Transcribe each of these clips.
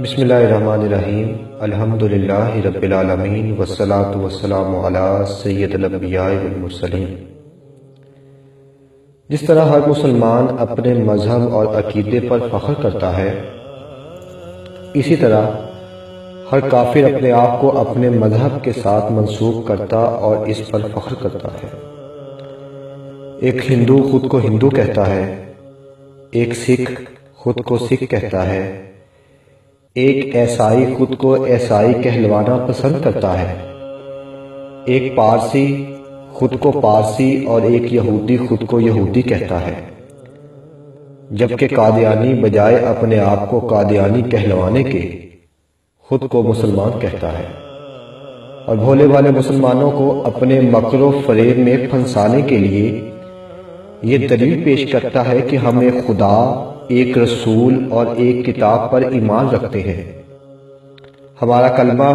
بسم اللہ الرحمن الرحیم الحمدللہ رب العالمین والصلاة والسلام علی سید الانبیاء والمرسلین۔ جس طرح ہر مسلمان اپنے مذہب اور عقیدے پر فخر کرتا ہے، اسی طرح ہر کافر اپنے آپ کو اپنے مذہب کے ساتھ منسوب کرتا اور اس پر فخر کرتا ہے۔ ایک ہندو خود کو ہندو کہتا ہے، ایک سکھ خود کو سکھ کہتا ہے، ایک عیسائی خود کو عیسائی کہلوانا پسند کرتا ہے، ایک پارسی خود کو پارسی اور ایک یہودی خود کو یہودی کہتا ہے، جبکہ قادیانی بجائے اپنے آپ کو قادیانی کہلوانے کے خود کو مسلمان کہتا ہے، اور بھولے والے مسلمانوں کو اپنے مکر و فریب میں پھنسانے کے لیے یہ دلیل پیش کرتا ہے کہ ہم ایک خدا، ایک رسول اور ایک کتاب پر ایمان رکھتے ہیں۔ ہمارا کلمہ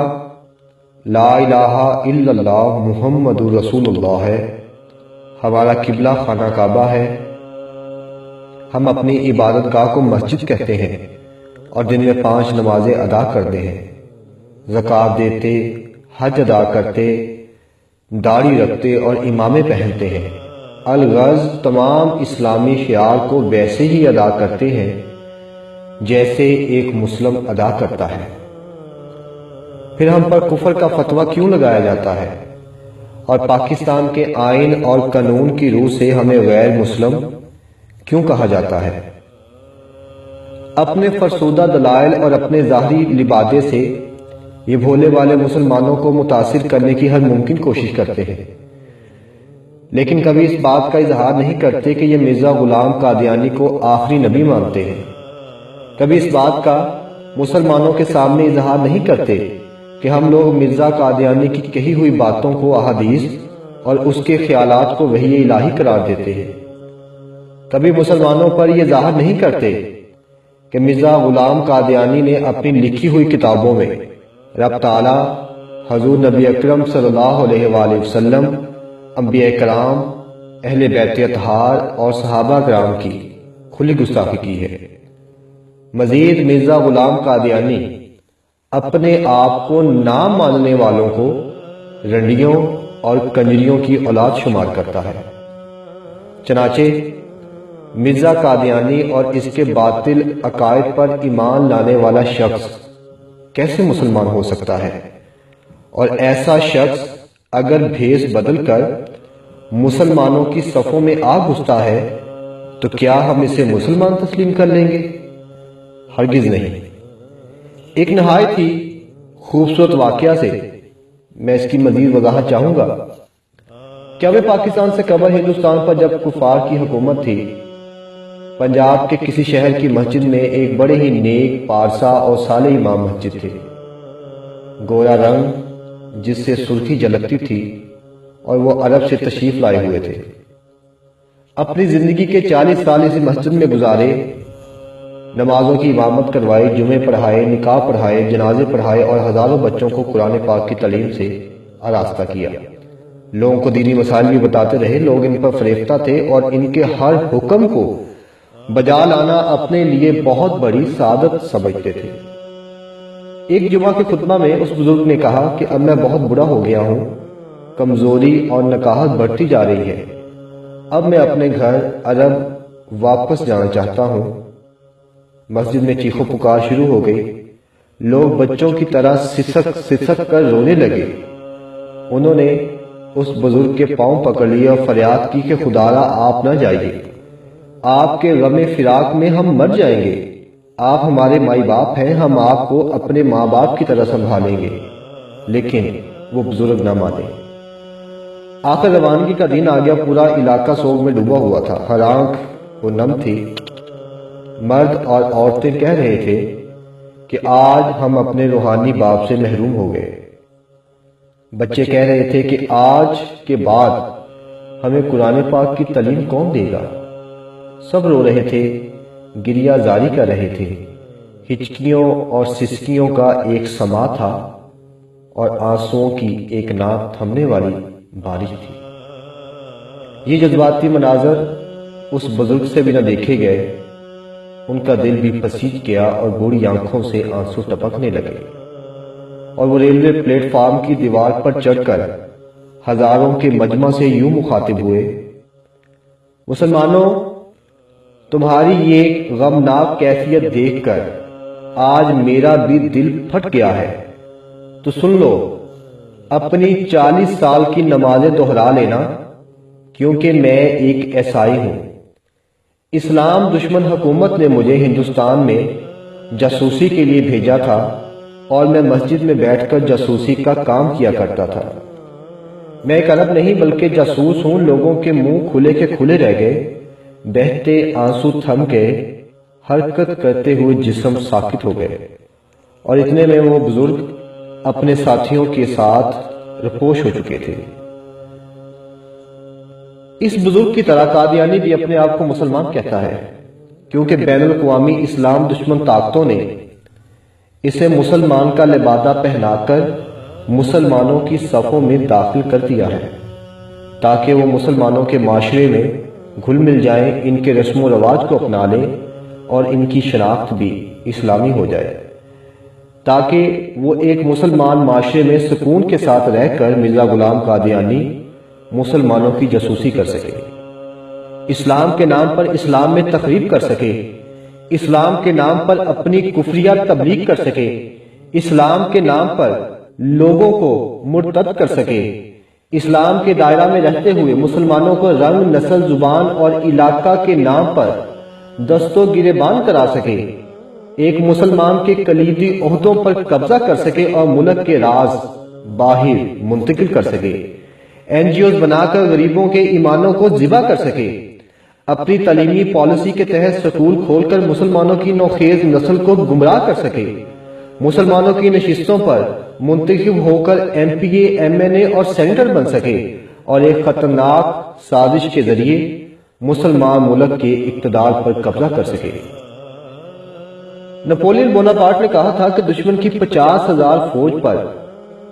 لا الہ الا اللہ محمد رسول اللہ ہے، ہمارا قبلہ خانہ کعبہ ہے، ہم اپنی عبادت گاہ کو مسجد کہتے ہیں اور دن میں 5 نمازیں ادا کرتے ہیں، زکوٰۃ دیتے، حج ادا کرتے، داڑھی رکھتے اور امامے پہنتے ہیں، الغرض تمام اسلامی شعار کو ویسے ہی ادا کرتے ہیں جیسے ایک مسلم ادا کرتا ہے۔ پھر ہم پر کفر کا فتویٰ کیوں لگایا جاتا ہے اور پاکستان کے آئین اور قانون کی روح سے ہمیں غیر مسلم کیوں کہا جاتا ہے؟ اپنے فرسودہ دلائل اور اپنے ظاہری لبادے سے یہ بھولے والے مسلمانوں کو متاثر کرنے کی ہر ممکن کوشش کرتے ہیں، لیکن کبھی اس بات کا اظہار نہیں کرتے کہ یہ مرزا غلام قادیانی کو آخری نبی مانتے ہیں۔ کبھی اس بات کا مسلمانوں کے سامنے اظہار نہیں کرتے کہ ہم لوگ مرزا قادیانی کی کہی ہوئی باتوں کو احادیث اور اس کے خیالات کو وحی الہی قرار دیتے ہیں۔ کبھی مسلمانوں پر یہ ظاہر نہیں کرتے کہ مرزا غلام قادیانی نے اپنی لکھی ہوئی کتابوں میں رب تعالیٰ، حضور نبی اکرم صلی اللہ علیہ وآلہ وسلم، انبیاء کرام، اہل بیت اطہار اور صحابہ کرام کی کھلی گستاخی کی ہے۔ مزید مرزا غلام قادیانی اپنے آپ کو نہ ماننے والوں کو رنڈیوں اور کنجریوں کی اولاد شمار کرتا ہے۔ چنانچہ مرزا قادیانی اور اس کے باطل عقائد پر ایمان لانے والا شخص کیسے مسلمان ہو سکتا ہے؟ اور ایسا شخص اگر بھیس بدل کر مسلمانوں کی صفوں میں آ گھستا ہے تو کیا ہم اسے مسلمان تسلیم کر لیں گے؟ ہرگز نہیں۔ ایک نہایت ہی خوبصورت واقعہ سے میں اس کی مزید وضاحت چاہوں گا۔ کیا وہ پاکستان سے قبل ہندوستان پر جب کفار کی حکومت تھی، پنجاب کے کسی شہر کی مسجد میں ایک بڑے ہی نیک، پارسا اور صالح امام مسجد تھے۔ گویا رنگ جس سے سرخی جھلکتی تھی اور وہ عرب سے تشریف لائے ہوئے تھے۔ اپنی زندگی کے 40 سال اسی مسجد میں گزارے، نمازوں کی امامت کروائی، جمعے پڑھائے، نکاح پڑھائے، جنازے پڑھائے اور ہزاروں بچوں کو قرآن پاک کی تعلیم سے آراستہ کیا۔ لوگوں کو دینی مسائل بھی بتاتے رہے۔ لوگ ان پر فریفتہ تھے اور ان کے ہر حکم کو بجا لانا اپنے لیے بہت بڑی سعادت سمجھتے تھے۔ ایک جمعہ کے خطبہ میں اس بزرگ نے کہا کہ اب میں بہت بوڑھا ہو گیا ہوں، کمزوری اور نکاہت بڑھتی جا رہی ہے، اب میں اپنے گھر عرب واپس جانا چاہتا ہوں۔ مسجد میں چیخو پکار شروع ہو گئی۔ لوگ بچوں کی طرح سسک کر رونے لگے۔ انہوں نے اس بزرگ کے پاؤں پکڑ لیے اور فریاد کی کہ خدایا آپ نہ جائیے، آپ کے غم فراق میں ہم مر جائیں گے، آپ ہمارے مائی باپ ہیں، ہم آپ کو اپنے ماں باپ کی طرح سنبھالیں گے۔ لیکن وہ بزرگ نہ مانے۔ آخر روانگی کا دن آ گیا۔ پورا علاقہ سوگ میں ڈوبا ہوا تھا، ہر آنکھ وہ نم تھی۔ مرد اور عورتیں کہہ رہے تھے کہ آج ہم اپنے روحانی باپ سے محروم ہو گئے۔ بچے کہہ رہے تھے کہ آج کے بعد ہمیں قرآن پاک کی تعلیم کون دے گا؟ سب رو رہے تھے، گریہ زاری کر رہے تھے۔ ہچکیوں اور سسکیوں کا ایک سما تھا اور آنسوؤں کی ایک نہ تھمنے والی بارش تھی۔ یہ جذباتی مناظر اس بزرگ سے بھی نہ دیکھے گئے ان کا دل بھی پسیج گیا اور بوڑھی آنکھوں سے آنسو ٹپکنے لگے، اور وہ ریلوے پلیٹ فارم کی دیوار پر چڑھ کر ہزاروں کے مجمع سے یوں مخاطب ہوئے، مسلمانوں، تمہاری یہ غمناک کیفیت دیکھ کر آج میرا بھی دل پھٹ گیا ہے، تو سن لو، اپنی 40 سال کی نمازیں دہرا لینا، کیونکہ میں ایک عیسائی ہوں۔ اسلام دشمن حکومت نے مجھے ہندوستان میں جاسوسی کے لیے بھیجا تھا، اور میں مسجد میں بیٹھ کر جاسوسی کا کام کیا کرتا تھا۔ میں ایک عرب نہیں بلکہ جاسوس ہوں۔ لوگوں کے منہ کھلے کے کھلے رہ گئے، بہتے آنسو تھم گئے، حرکت کرتے ہوئے جسم ساکت ہو گئے، اور اتنے میں وہ بزرگ اپنے ساتھیوں کے ساتھ رپوش ہو چکے تھے۔ اس بزرگ کی طرح قادیانی بھی اپنے آپ کو مسلمان کہتا ہے، کیونکہ بین الاقوامی اسلام دشمن طاقتوں نے اسے مسلمان کا لبادہ پہنا کر مسلمانوں کی صفوں میں داخل کر دیا ہے، تاکہ وہ مسلمانوں کے معاشرے میں گھل مل جائیں، ان کے رسم و رواج کو اپنا لیں اور ان کی شناخت بھی اسلامی ہو جائے، تاکہ وہ ایک مسلمان معاشرے میں سکون کے ساتھ رہ کر مرزا غلام قادیانی مسلمانوں کی جاسوسی کر سکے، اسلام کے نام پر اسلام میں تخریب کر سکے، اسلام کے نام پر اپنی کفریہ تبلیغ کر سکے، اسلام کے نام پر لوگوں کو مرتد کر سکے، اسلام کے دائرہ میں رہتے ہوئے مسلمانوں کو رنگ، نسل، زبان اور علاقہ کے نام پر دست و گریبان کرا سکے، ایک مسلمان کے کلیدی عہدوں پر قبضہ کر سکے اور ملک کے راز باہر منتقل کر سکے، این جی اوز بنا کر غریبوں کے ایمانوں کو ذبح کر سکے، اپنی تعلیمی پالیسی کے تحت سکول کھول کر مسلمانوں کی نوخیز نسل کو گمراہ کر سکے، مسلمانوں کی نشستوں پر منتخب ہو کر ایم پی اے، ایم این اے اور سینیٹر بن سکے، اور ایک خطرناک سازش کے ذریعے مسلمان ملک کے اقتدار پر قبضہ کر سکے۔ نپولین بوناپارٹ نے کہا تھا کہ دشمن کی 50,000 فوج پر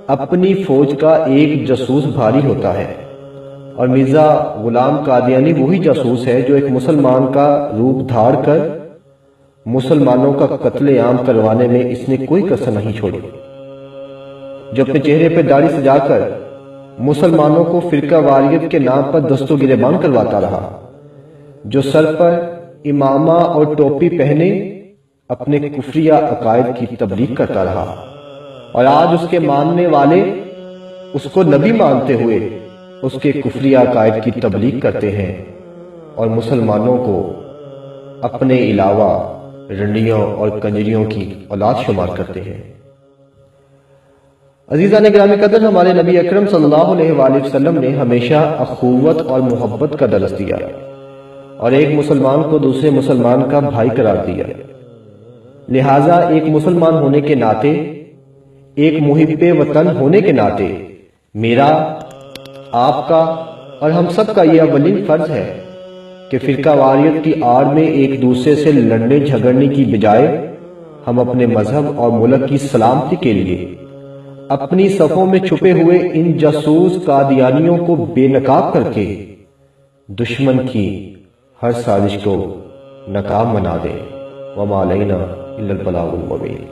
اپنی فوج کا ایک جاسوس بھاری ہوتا ہے، اور مرزا غلام قادیانی وہی جاسوس ہے جو ایک مسلمان کا روپ دھار کر مسلمانوں کا قتل عام کروانے میں اس نے کوئی کسر نہیں چھوڑی، جو اپنے چہرے پہ داڑھی سجا کر مسلمانوں کو فرقہ واریت کے نام پر دست و گریبان کرواتا رہا، جو سر پر امامہ اور ٹوپی پہنے اپنے کفریہ عقائد کی تبلیغ کرتا رہا، اور آج اس کے ماننے والے اس کو نبی مانتے ہوئے اس کے کفریہ عقائد کی تبلیغ کرتے ہیں، اور مسلمانوں کو اپنے علاوہ رنڈیوں اور کنجریوں کی اولاد شمار کرتے ہیں۔ عزیزان گرامی قدر، ہمارے نبی اکرم صلی اللہ علیہ وآلہ وسلم نے ہمیشہ اخوت اور محبت کا درس دیا، اور ایک مسلمان کو دوسرے مسلمان کا بھائی قرار دیا۔ لہٰذا ایک مسلمان ہونے کے ناطے، ایک محب وطن ہونے کے ناطے میرا، آپ کا اور ہم سب کا یہ اولین فرض ہے کہ فرقہ واریت کی آڑ میں ایک دوسرے سے لڑنے جھگڑنے کی بجائے ہم اپنے مذہب اور ملک کی سلامتی کے لیے اپنی صفوں میں چھپے ہوئے ان جاسوس قادیانیوں کو بے نقاب کر کے دشمن کی ہر سازش کو ناکام بنا دیں۔ وما علینا الا البلاغ المبین۔